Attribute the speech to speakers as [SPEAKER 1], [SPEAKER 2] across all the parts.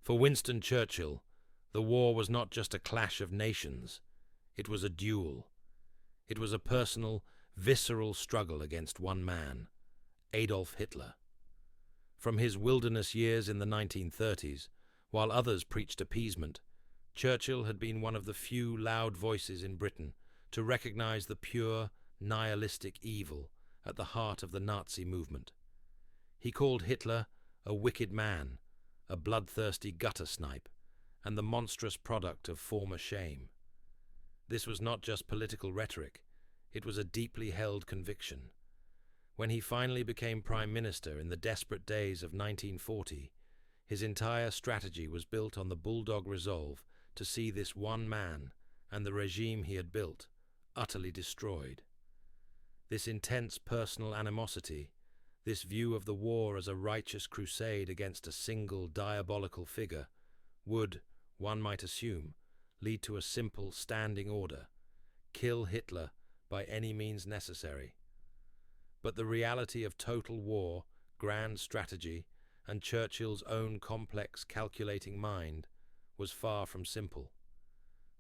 [SPEAKER 1] For Winston Churchill, the war was not just a clash of nations, it was a duel. It was a personal, visceral struggle against one man, Adolf Hitler. From his wilderness years in the 1930s, while others preached appeasement, Churchill had been one of the few loud voices in Britain to recognize the pure, nihilistic evil at the heart of the Nazi movement. He called Hitler a wicked man, a bloodthirsty gutter snipe, and the monstrous product of former shame. This was not just political rhetoric, it was a deeply held conviction. When he finally became Prime Minister in the desperate days of 1940, his entire strategy was built on the bulldog resolve to see this one man and the regime he had built utterly destroyed. This intense personal animosity, this view of the war as a righteous crusade against a single diabolical figure, would, one might assume, lead to a simple standing order: kill Hitler by any means necessary. But the reality of total war, grand strategy, and Churchill's own complex, calculating mind was far from simple.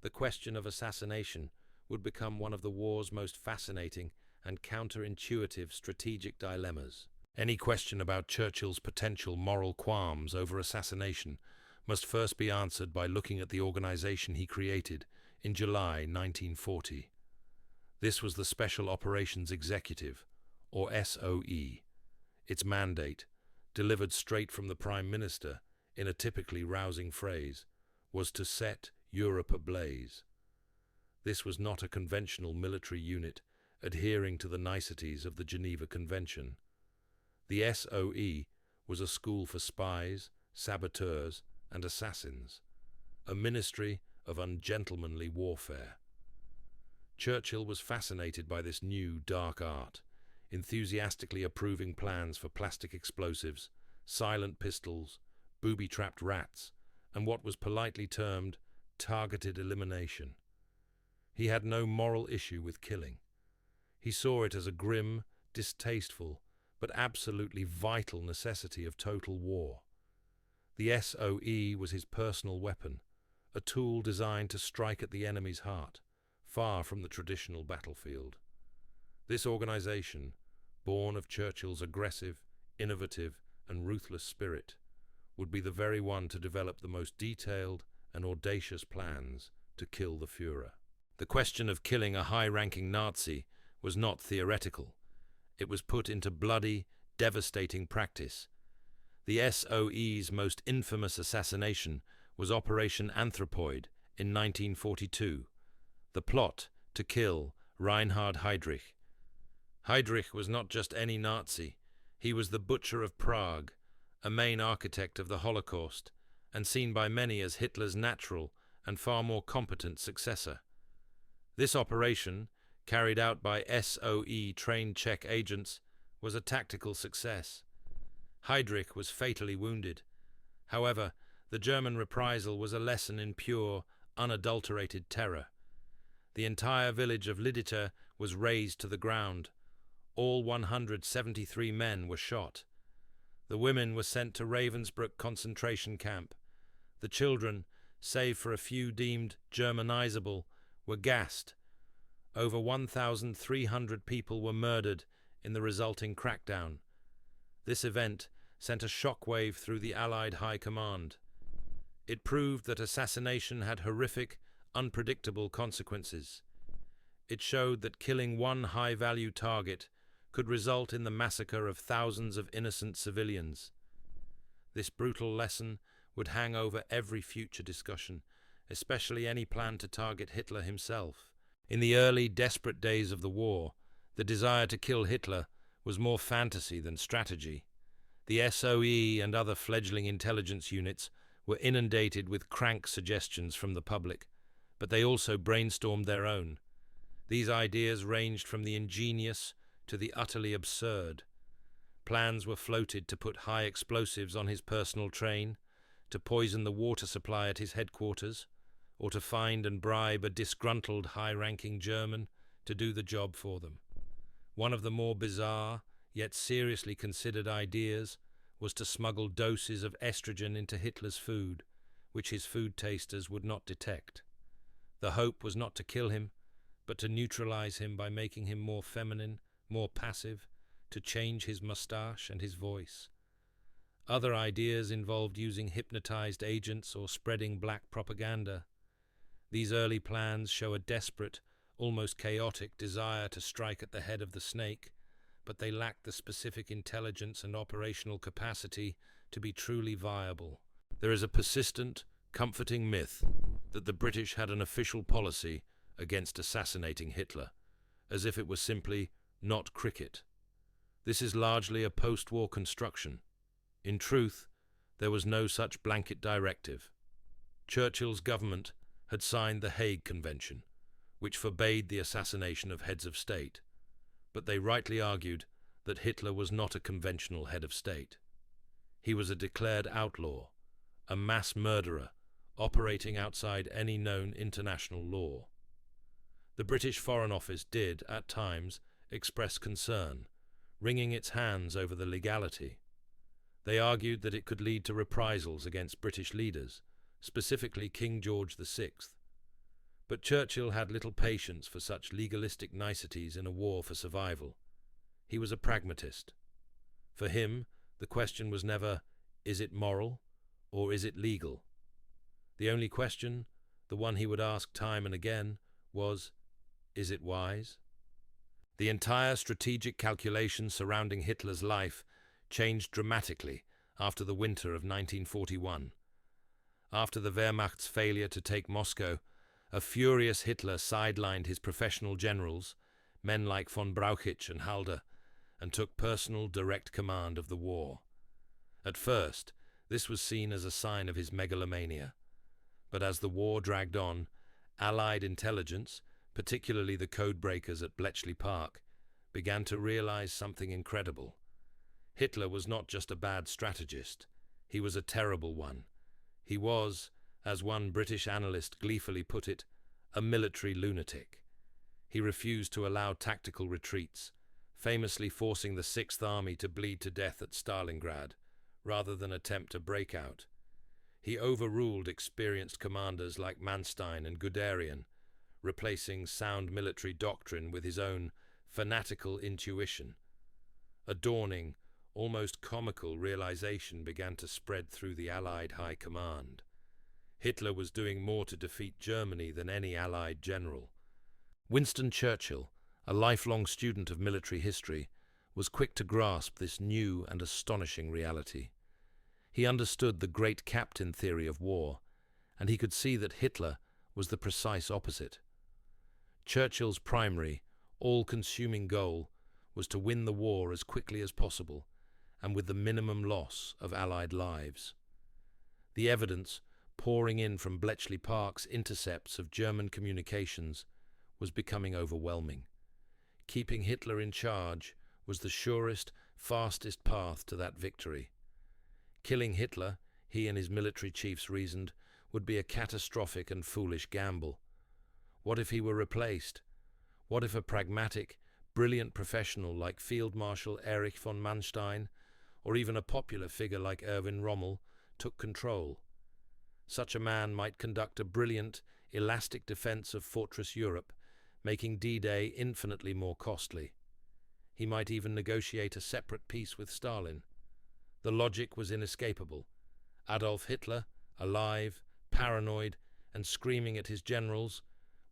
[SPEAKER 1] The question of assassination would become one of the war's most fascinating and counterintuitive strategic dilemmas. Any question about Churchill's potential moral qualms over assassination must first be answered by looking at the organization he created in July 1940. This was the Special Operations Executive, or SOE. Its mandate, delivered straight from the Prime Minister in a typically rousing phrase, was to set Europe ablaze. This was not a conventional military unit adhering to the niceties of the Geneva Convention. The SOE was a school for spies, saboteurs, and assassins, a ministry of ungentlemanly warfare. Churchill was fascinated by this new dark art, enthusiastically approving plans for plastic explosives, silent pistols, booby-trapped rats, and what was politely termed targeted elimination. He had no moral issue with killing. He saw it as a grim, distasteful, but absolutely vital necessity of total war. The SOE was his personal weapon, a tool designed to strike at the enemy's heart, far from the traditional battlefield. This organization, born of Churchill's aggressive, innovative, and ruthless spirit, would be the very one to develop the most detailed and audacious plans to kill the Führer. The question of killing a high-ranking Nazi was not theoretical. It was put into bloody, devastating practice. The SOE's most infamous assassination was Operation Anthropoid in 1942, the plot to kill Reinhard Heydrich. Heydrich was not just any Nazi. He was the Butcher of Prague, a main architect of the Holocaust, and seen by many as Hitler's natural and far more competent successor. This operation, carried out by SOE-trained Czech agents, was a tactical success. Heydrich was fatally wounded. However, the German reprisal was a lesson in pure, unadulterated terror. The entire village of Lidice was razed to the ground. All 173 men were shot. The women were sent to Ravensbrück concentration camp. The children, save for a few deemed Germanizable, were gassed. Over 1,300 people were murdered in the resulting crackdown. This event sent a shockwave through the Allied High Command. It proved that assassination had horrific, unpredictable consequences. It showed that killing one high-value target could result in the massacre of thousands of innocent civilians. This brutal lesson would hang over every future discussion, especially any plan to target Hitler himself. In the early, desperate days of the war, the desire to kill Hitler was more fantasy than strategy. The SOE and other fledgling intelligence units were inundated with crank suggestions from the public, but they also brainstormed their own. These ideas ranged from the ingenious to the utterly absurd. Plans were floated to put high explosives on his personal train, to poison the water supply at his headquarters, or to find and bribe a disgruntled high-ranking German to do the job for them. One of the more bizarre, yet seriously considered ideas was to smuggle doses of estrogen into Hitler's food, which his food tasters would not detect. The hope was not to kill him, but to neutralize him by making him more feminine, more passive, to change his mustache and his voice. Other ideas involved using hypnotized agents or spreading black propaganda. These early plans show a desperate, almost chaotic desire to strike at the head of the snake, but they lack the specific intelligence and operational capacity to be truly viable. There is a persistent, comforting myth that the British had an official policy against assassinating Hitler, as if it was simply not cricket. This is largely a post-war construction. In truth, there was no such blanket directive. Churchill's government had signed the Hague Convention, which forbade the assassination of heads of state, but they rightly argued that Hitler was not a conventional head of state. He was a declared outlaw, a mass murderer, operating outside any known international law. The British Foreign Office did, at times, express concern, wringing its hands over the legality. They argued that it could lead to reprisals against British leaders, specifically King George VI. But Churchill had little patience for such legalistic niceties in a war for survival. He was a pragmatist. For him, the question was never, is it moral or is it legal? The only question, the one he would ask time and again, was, is it wise? The entire strategic calculation surrounding Hitler's life changed dramatically after the winter of 1941. After the Wehrmacht's failure to take Moscow, a furious Hitler sidelined his professional generals, men like von Brauchitsch and Halder, and took personal direct command of the war. At first, this was seen as a sign of his megalomania. But as the war dragged on, Allied intelligence, particularly the codebreakers at Bletchley Park, began to realize something incredible. Hitler was not just a bad strategist, he was a terrible one. He was, as one British analyst gleefully put it, a military lunatic. He refused to allow tactical retreats, famously forcing the Sixth Army to bleed to death at Stalingrad, rather than attempt a breakout. He overruled experienced commanders like Manstein and Guderian, replacing sound military doctrine with his own fanatical intuition. A dawning, almost comical realization began to spread through the Allied high command. Hitler was doing more to defeat Germany than any Allied general. Winston Churchill, a lifelong student of military history, was quick to grasp this new and astonishing reality. He understood the great captain theory of war, and he could see that Hitler was the precise opposite. Churchill's primary, all-consuming goal was to win the war as quickly as possible, and with the minimum loss of Allied lives. The evidence, pouring in from Bletchley Park's intercepts of German communications, was becoming overwhelming. Keeping Hitler in charge was the surest, fastest path to that victory. Killing Hitler, he and his military chiefs reasoned, would be a catastrophic and foolish gamble. What if he were replaced? What if a pragmatic, brilliant professional like Field Marshal Erich von Manstein, or even a popular figure like Erwin Rommel, took control? Such a man might conduct a brilliant, elastic defense of Fortress Europe, making D-Day infinitely more costly. He might even negotiate a separate peace with Stalin. The logic was inescapable. Adolf Hitler, alive, paranoid, and screaming at his generals,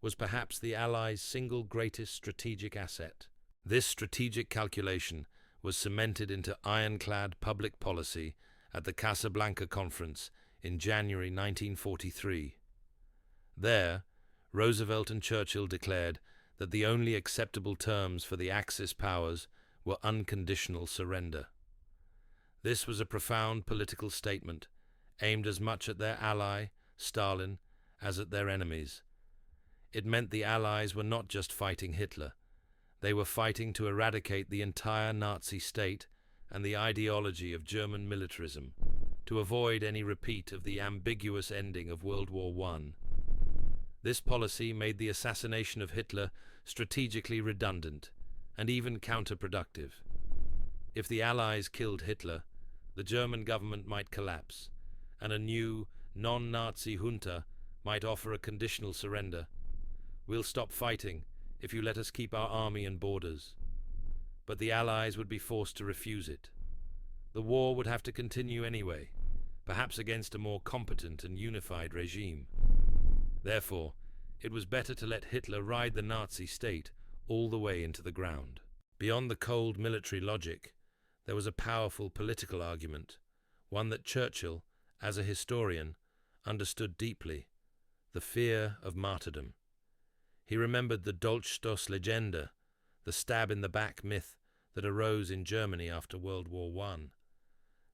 [SPEAKER 1] was perhaps the Allies' single greatest strategic asset. This strategic calculation was cemented into ironclad public policy at the Casablanca Conference in January 1943. There, Roosevelt and Churchill declared that the only acceptable terms for the Axis powers were unconditional surrender. This was a profound political statement, aimed as much at their ally, Stalin, as at their enemies. It meant the Allies were not just fighting Hitler. They were fighting to eradicate the entire Nazi state and the ideology of German militarism, to avoid any repeat of the ambiguous ending of World War I. This policy made the assassination of Hitler strategically redundant and even counterproductive. If the Allies killed Hitler, the German government might collapse, and a new, non-Nazi junta might offer a conditional surrender. "We'll stop fighting if you let us keep our army and borders." But the Allies would be forced to refuse it. The war would have to continue anyway, perhaps against a more competent and unified regime. Therefore, it was better to let Hitler ride the Nazi state all the way into the ground. Beyond the cold military logic, there was a powerful political argument, one that Churchill, as a historian, understood deeply: the fear of martyrdom. He remembered the Dolchstoßlegende, the stab-in-the-back myth that arose in Germany after World War I.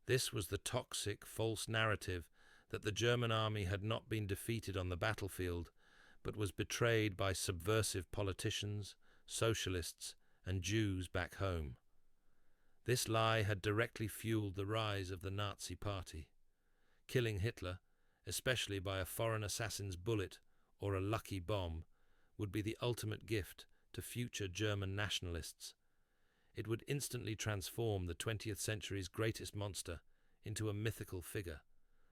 [SPEAKER 1] This was the toxic, false narrative that the German army had not been defeated on the battlefield, but was betrayed by subversive politicians, socialists, and Jews back home. This lie had directly fueled the rise of the Nazi Party. Killing Hitler, especially by a foreign assassin's bullet or a lucky bomb, would be the ultimate gift to future German nationalists. It would instantly transform the 20th century's greatest monster into a mythical figure,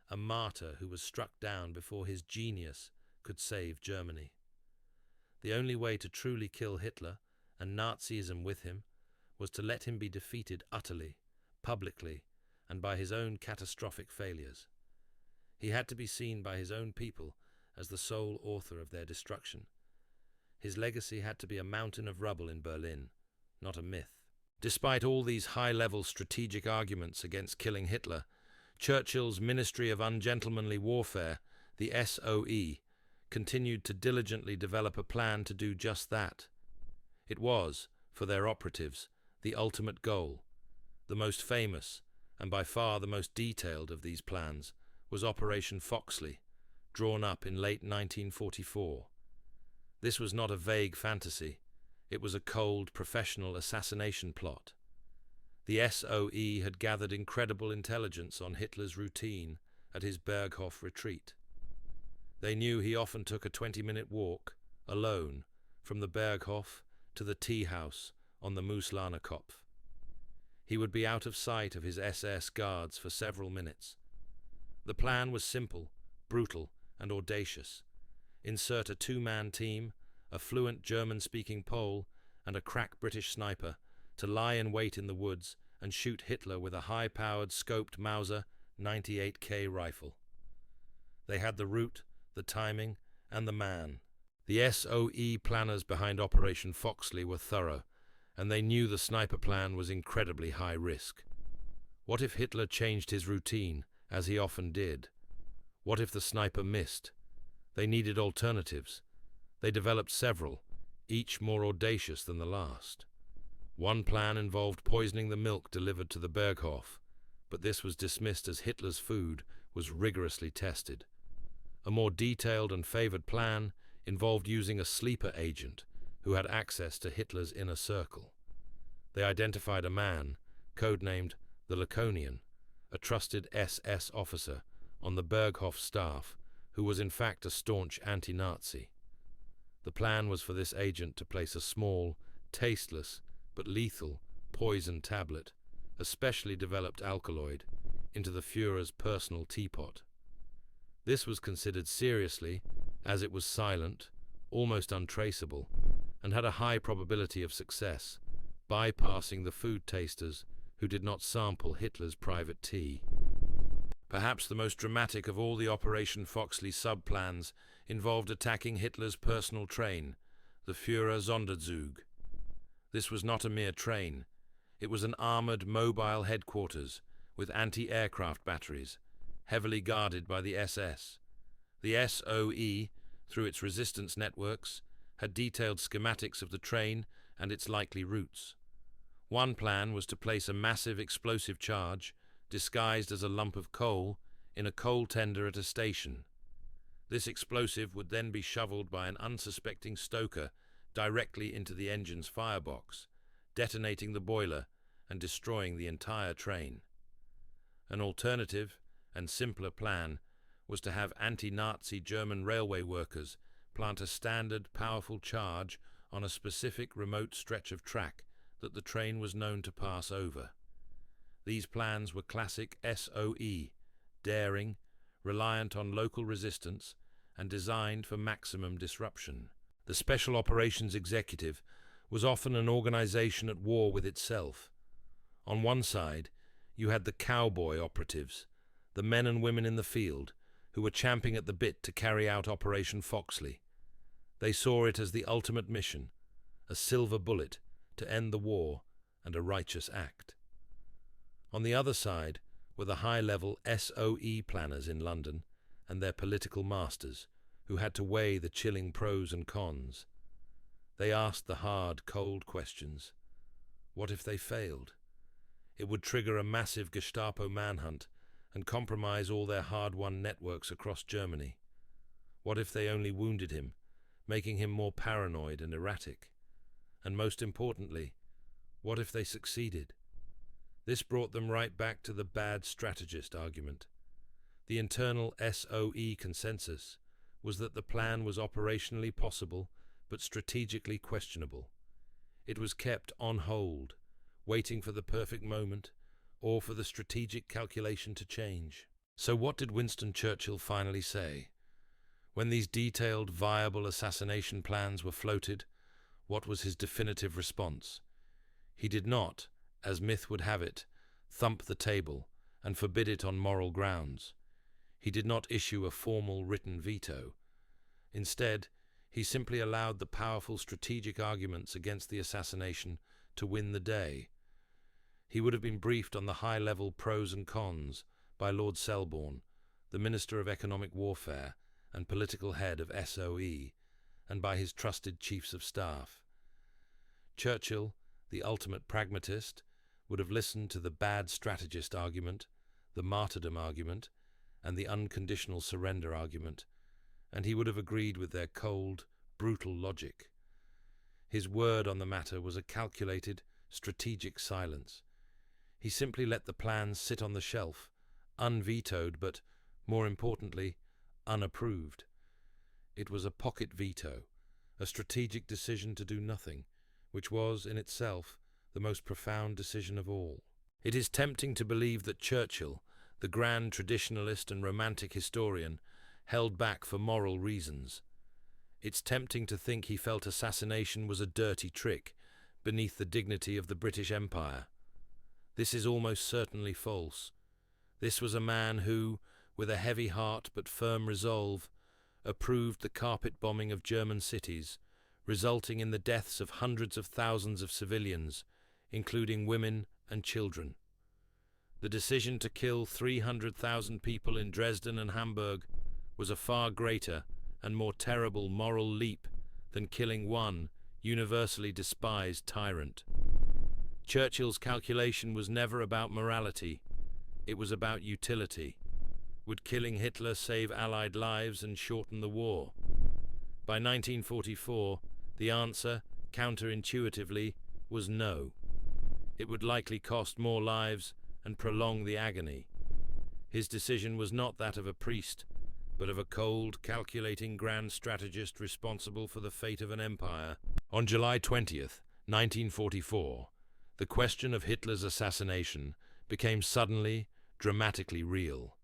[SPEAKER 1] a martyr who was struck down before his genius could save Germany. The only way to truly kill Hitler, and Nazism with him, was to let him be defeated utterly, publicly, and by his own catastrophic failures. He had to be seen by his own people as the sole author of their destruction. His legacy had to be a mountain of rubble in Berlin, not a myth. Despite all these high-level strategic arguments against killing Hitler, Churchill's Ministry of Ungentlemanly Warfare, the SOE, continued to diligently develop a plan to do just that. It was, for their operatives, the ultimate goal. The most famous, and by far the most detailed of these plans, was Operation Foxley, drawn up in late 1944. This was not a vague fantasy. It was a cold, professional assassination plot. The SOE had gathered incredible intelligence on Hitler's routine at his Berghof retreat. They knew he often took a 20-minute walk, alone, from the Berghof to the tea house on the Mooslaner Kopf. He would be out of sight of his SS guards for several minutes. The plan was simple, brutal, and audacious. Insert a two-man team, a fluent German-speaking Pole, and a crack British sniper to lie in wait in the woods and shoot Hitler with a high-powered scoped Mauser 98K rifle. They had the route, the timing, and the man. The SOE planners behind Operation Foxley were thorough, and they knew the sniper plan was incredibly high risk. What if Hitler changed his routine, as he often did? What if the sniper missed? They needed alternatives. They developed several, each more audacious than the last. One plan involved poisoning the milk delivered to the Berghof, but this was dismissed as Hitler's food was rigorously tested. A more detailed and favored plan involved using a sleeper agent who had access to Hitler's inner circle. They identified a man, codenamed the Laconian, a trusted SS officer on the Berghof staff who was in fact a staunch anti-Nazi. The plan was for this agent to place a small, tasteless, but lethal poison tablet, a specially developed alkaloid, into the Führer's personal teapot. This was considered seriously, as it was silent, almost untraceable, and had a high probability of success, bypassing the food tasters who did not sample Hitler's private tea. Perhaps the most dramatic of all the Operation Foxley sub-plans involved attacking Hitler's personal train, the Führer Sonderzug. This was not a mere train. It was an armoured mobile headquarters with anti-aircraft batteries, heavily guarded by the SS. The SOE, through its resistance networks, had detailed schematics of the train and its likely routes. One plan was to place a massive explosive charge, disguised as a lump of coal, in a coal tender at a station. This explosive would then be shoveled by an unsuspecting stoker directly into the engine's firebox, detonating the boiler and destroying the entire train. An alternative and simpler plan was to have anti-Nazi German railway workers plant a standard, powerful charge on a specific remote stretch of track that the train was known to pass over. These plans were classic SOE, daring, reliant on local resistance and designed for maximum disruption. The Special Operations Executive was often an organization at war with itself. On one side, you had the cowboy operatives, the men and women in the field, who were champing at the bit to carry out Operation Foxley. They saw it as the ultimate mission, a silver bullet to end the war and a righteous act. On the other side were the high-level SOE planners in London and their political masters, who had to weigh the chilling pros and cons. They asked the hard, cold questions. What if they failed? It would trigger a massive Gestapo manhunt and compromise all their hard-won networks across Germany. What if they only wounded him, making him more paranoid and erratic? And most importantly, what if they succeeded? This brought them right back to the bad strategist argument. The internal SOE consensus was that the plan was operationally possible but strategically questionable. It was kept on hold, waiting for the perfect moment or for the strategic calculation to change. So what did Winston Churchill finally say? When these detailed, viable assassination plans were floated, what was his definitive response? He did not, as myth would have it, thump the table and forbid it on moral grounds. He did not issue a formal written veto. Instead, he simply allowed the powerful strategic arguments against the assassination to win the day. He would have been briefed on the high-level pros and cons by Lord Selborne, the Minister of Economic Warfare and political head of SOE, and by his trusted chiefs of staff. Churchill, the ultimate pragmatist, would have listened to the bad strategist argument, the martyrdom argument, and the unconditional surrender argument, and he would have agreed with their cold, brutal logic. His word on the matter was a calculated, strategic silence. He simply let the plans sit on the shelf, unvetoed but, more importantly, unapproved. It was a pocket veto, a strategic decision to do nothing, which was, in itself, the most profound decision of all. It is tempting to believe that Churchill, the grand traditionalist and romantic historian, held back for moral reasons. It's tempting to think he felt assassination was a dirty trick beneath the dignity of the British Empire. This is almost certainly false. This was a man who, with a heavy heart but firm resolve, approved the carpet bombing of German cities, resulting in the deaths of hundreds of thousands of civilians, including women and children. The decision to kill 300,000 people in Dresden and Hamburg was a far greater and more terrible moral leap than killing one universally despised tyrant. Churchill's calculation was never about morality, it was about utility. Would killing Hitler save Allied lives and shorten the war? By 1944, the answer, counterintuitively, was no. It would likely cost more lives and prolong the agony. His decision was not that of a priest, but of a cold, calculating grand strategist responsible for the fate of an empire. On July 20th, 1944, the question of Hitler's assassination became suddenly, dramatically real.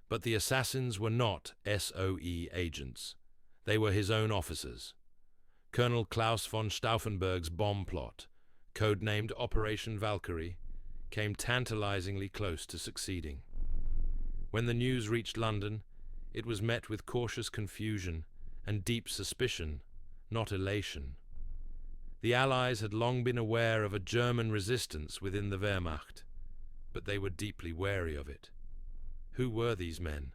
[SPEAKER 1] But the assassins were not SOE agents. They were his own officers. Colonel Klaus von Stauffenberg's bomb plot, codenamed Operation Valkyrie, came tantalizingly close to succeeding. When the news reached London, it was met with cautious confusion and deep suspicion, not elation. The Allies had long been aware of a German resistance within the Wehrmacht, but they were deeply wary of it. Who were these men?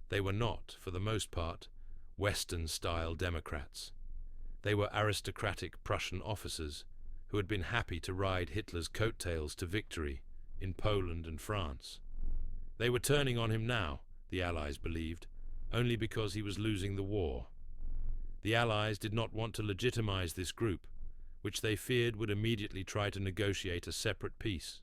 [SPEAKER 1] They were not, for the most part, Western-style Democrats. They were aristocratic Prussian officers who had been happy to ride Hitler's coattails to victory in Poland and France. They were turning on him now, the Allies believed, only because he was losing the war. The Allies did not want to legitimize this group, which they feared would immediately try to negotiate a separate peace,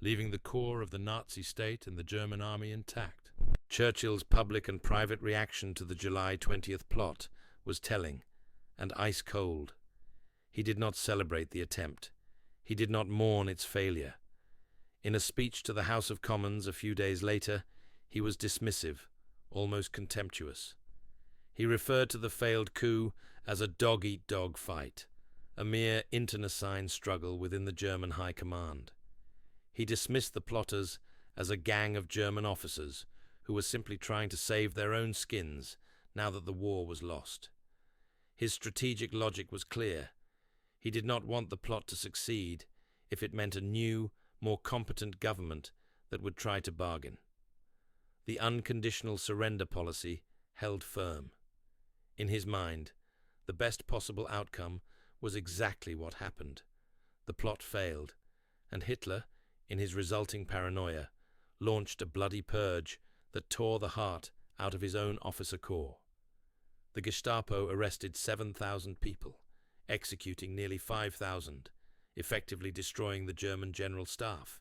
[SPEAKER 1] leaving the core of the Nazi state and the German army intact. Churchill's public and private reaction to the July 20th plot was telling, and ice-cold. He did not celebrate the attempt. He did not mourn its failure. In a speech to the House of Commons a few days later, he was dismissive, almost contemptuous. He referred to the failed coup as a dog-eat-dog fight, a mere internecine struggle within the German high command. He dismissed the plotters as a gang of German officers who were simply trying to save their own skins now that the war was lost. His strategic logic was clear. He did not want the plot to succeed if it meant a new, more competent government that would try to bargain. The unconditional surrender policy held firm. In his mind, the best possible outcome was exactly what happened. The plot failed, and Hitler, in his resulting paranoia, launched a bloody purge that tore the heart out of his own officer corps. The Gestapo arrested 7,000 people, executing nearly 5,000, effectively destroying the German general staff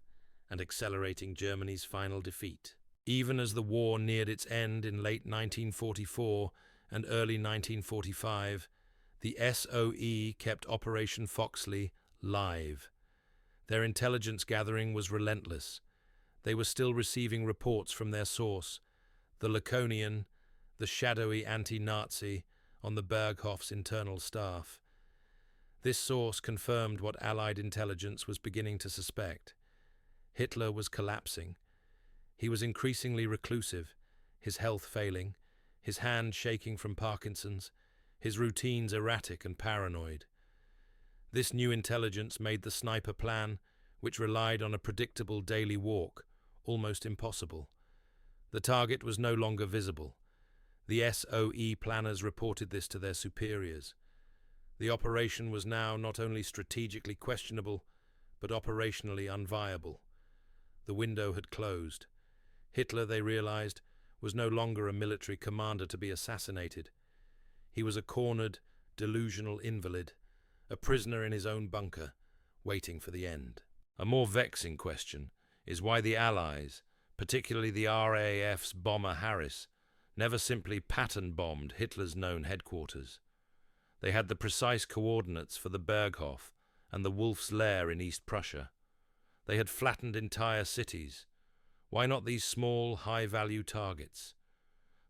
[SPEAKER 1] and accelerating Germany's final defeat. Even as the war neared its end in late 1944 and early 1945, the SOE kept Operation Foxley live. Their intelligence gathering was relentless. They were still receiving reports from their source, the Laconian, the shadowy anti-Nazi on the Berghof's internal staff. This source confirmed what Allied intelligence was beginning to suspect. Hitler was collapsing. He was increasingly reclusive, his health failing, his hand shaking from Parkinson's, his routines erratic and paranoid. This new intelligence made the sniper plan, which relied on a predictable daily walk, almost impossible. The target was no longer visible. The SOE planners reported this to their superiors. The operation was now not only strategically questionable, but operationally unviable. The window had closed. Hitler, they realized, was no longer a military commander to be assassinated. He was a cornered, delusional invalid, a prisoner in his own bunker, waiting for the end. A more vexing question is why the Allies, particularly the RAF's bomber Harris, never simply pattern-bombed Hitler's known headquarters. They had the precise coordinates for the Berghof and the Wolf's Lair in East Prussia. They had flattened entire cities. Why not these small, high-value targets?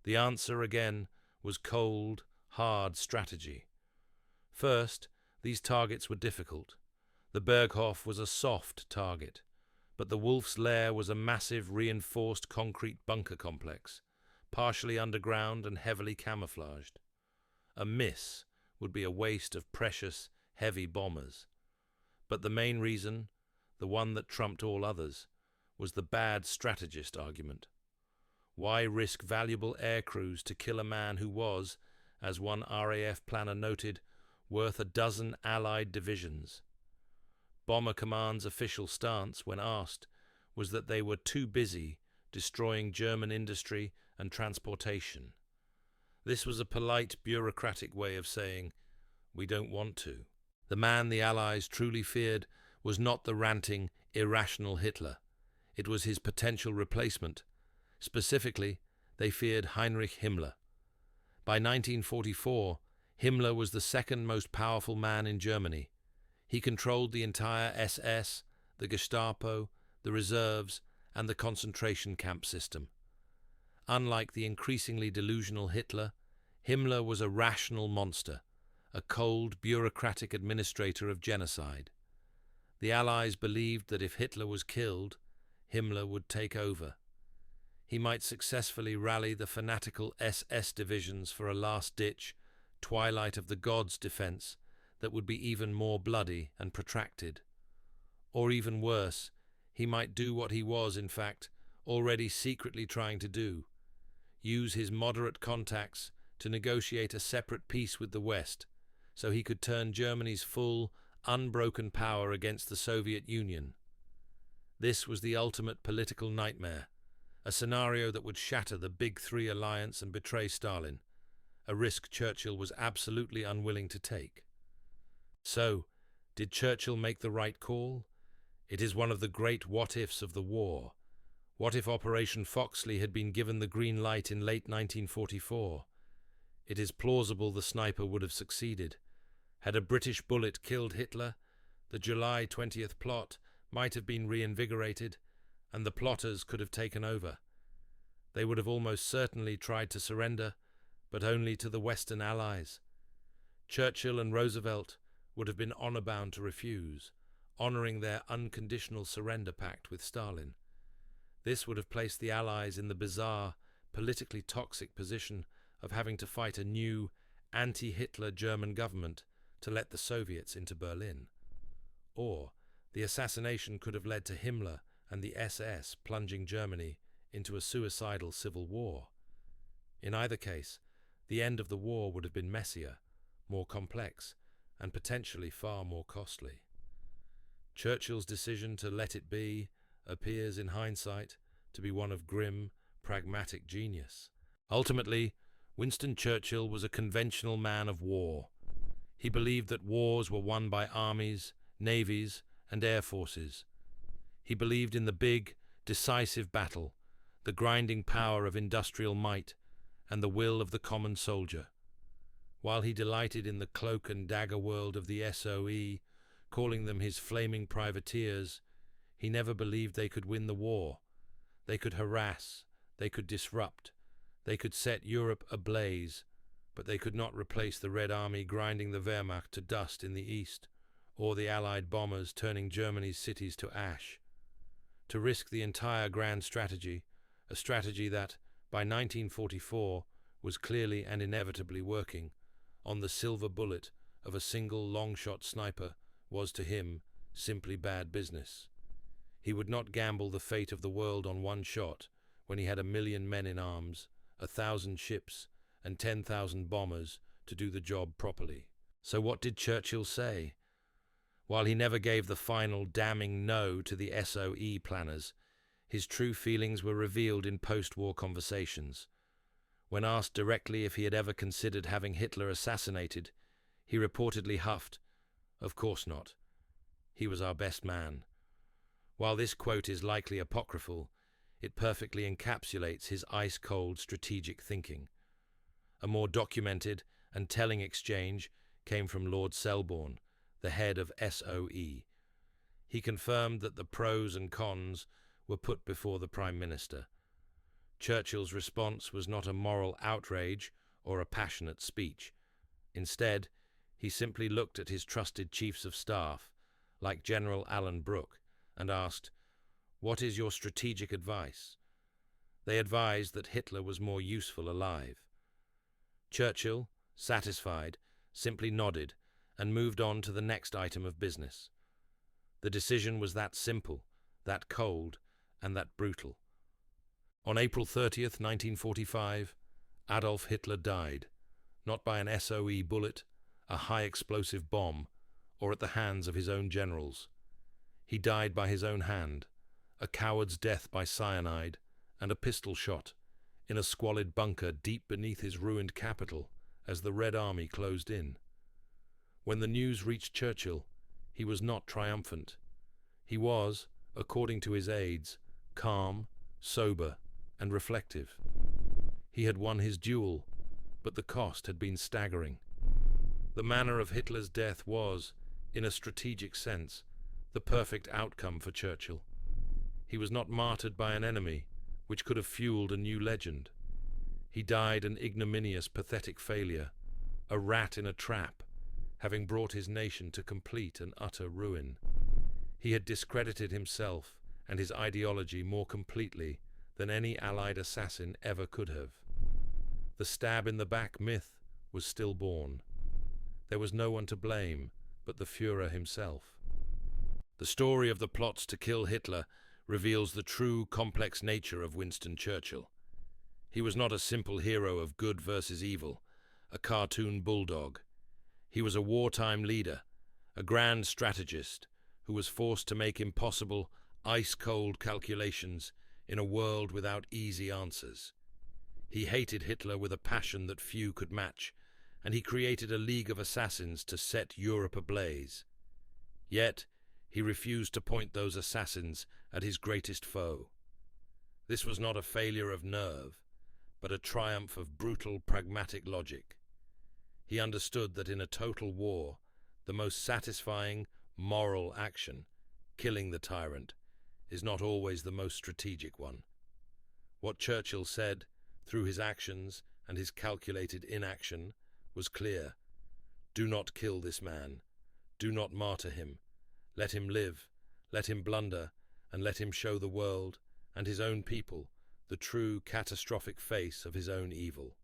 [SPEAKER 1] The answer, again, was cold, hard strategy. First, these targets were difficult. The Berghof was a soft target, but the Wolf's Lair was a massive, reinforced concrete bunker complex, partially underground and heavily camouflaged. A miss would be a waste of precious, heavy bombers. But the main reason, the one that trumped all others, was the bad strategist argument. Why risk valuable air crews to kill a man who was, as one RAF planner noted, worth a dozen Allied divisions? Bomber Command's official stance, when asked, was that they were too busy destroying German industry and transportation. This was a polite, bureaucratic way of saying, we don't want to. The man the Allies truly feared was not the ranting, irrational Hitler. It was his potential replacement. Specifically, they feared Heinrich Himmler. By 1944, Himmler was the second most powerful man in Germany. He controlled the entire SS, the Gestapo, the reserves, and the concentration camp system. Unlike the increasingly delusional Hitler, Himmler was a rational monster, a cold, bureaucratic administrator of genocide. The Allies believed that if Hitler was killed, Himmler would take over. He might successfully rally the fanatical SS divisions for a last-ditch, Twilight of the Gods defense that would be even more bloody and protracted. Or even worse, he might do what he was, in fact, already secretly trying to do, use his moderate contacts to negotiate a separate peace with the West, so he could turn Germany's full, unbroken power against the Soviet Union. This was the ultimate political nightmare, a scenario that would shatter the Big Three alliance and betray Stalin, a risk Churchill was absolutely unwilling to take. So, did Churchill make the right call? It is one of the great what-ifs of the war. What if Operation Foxley had been given the green light in late 1944? It is plausible the sniper would have succeeded. Had a British bullet killed Hitler, the July 20th plot might have been reinvigorated, and the plotters could have taken over. They would have almost certainly tried to surrender, but only to the Western Allies. Churchill and Roosevelt would have been honor-bound to refuse, honoring their unconditional surrender pact with Stalin. This would have placed the Allies in the bizarre, politically toxic position of having to fight a new, anti-Hitler German government to let the Soviets into Berlin. Or the assassination could have led to Himmler and the SS plunging Germany into a suicidal civil war. In either case, the end of the war would have been messier, more complex, and potentially far more costly. Churchill's decision to let it be appears in hindsight to be one of grim, pragmatic genius. Ultimately, Winston Churchill was a conventional man of war. He believed that wars were won by armies, navies, and air forces. He believed in the big, decisive battle, the grinding power of industrial might, and the will of the common soldier. While he delighted in the cloak and dagger world of the SOE, calling them his flaming privateers, he never believed they could win the war. They could harass, they could disrupt, they could set Europe ablaze, but they could not replace the Red Army grinding the Wehrmacht to dust in the east, or the Allied bombers turning Germany's cities to ash. To risk the entire grand strategy, a strategy that, by 1944, was clearly and inevitably working, on the silver bullet of a single long-shot sniper, was to him simply bad business. He would not gamble the fate of the world on one shot when he had 1 million men in arms, 1,000 ships, and 10,000 bombers to do the job properly. So what did Churchill say? While he never gave the final damning no to the SOE planners, his true feelings were revealed in post-war conversations. When asked directly if he had ever considered having Hitler assassinated, he reportedly huffed, "Of course not. He was our best man." While this quote is likely apocryphal, it perfectly encapsulates his ice-cold strategic thinking. A more documented and telling exchange came from Lord Selborne, the head of SOE. He confirmed that the pros and cons were put before the Prime Minister. Churchill's response was not a moral outrage or a passionate speech. Instead, he simply looked at his trusted chiefs of staff, like General Alan Brooke, and asked, "What is your strategic advice?" They advised that Hitler was more useful alive. Churchill, satisfied, simply nodded and moved on to the next item of business. The decision was that simple, that cold, and that brutal. On April 30th, 1945, Adolf Hitler died, not by an SOE bullet, a high-explosive bomb, or at the hands of his own generals. He died by his own hand, a coward's death by cyanide and a pistol shot, in a squalid bunker deep beneath his ruined capital as the Red Army closed in. When the news reached Churchill, he was not triumphant. He was, according to his aides, calm, sober, and reflective. He had won his duel, but the cost had been staggering. The manner of Hitler's death was, in a strategic sense, the perfect outcome for Churchill. He was not martyred by an enemy, which could have fueled a new legend. He died an ignominious, pathetic failure, a rat in a trap, having brought his nation to complete and utter ruin. He had discredited himself and his ideology more completely than any Allied assassin ever could have. The stab-in-the-back myth was still born. There was no one to blame but the Führer himself. The story of the plots to kill Hitler reveals the true, complex nature of Winston Churchill. He was not a simple hero of good versus evil, a cartoon bulldog. He was a wartime leader, a grand strategist who was forced to make impossible, ice-cold calculations in a world without easy answers. He hated Hitler with a passion that few could match, and he created a league of assassins to set Europe ablaze. Yet, he refused to point those assassins at his greatest foe. This was not a failure of nerve, but a triumph of brutal, pragmatic logic. He understood that in a total war, the most satisfying, moral action, killing the tyrant, is not always the most strategic one. What Churchill said, through his actions and his calculated inaction, was clear. Do not kill this man. Do not martyr him. Let him live, let him blunder, and let him show the world, and his own people, the true catastrophic face of his own evil.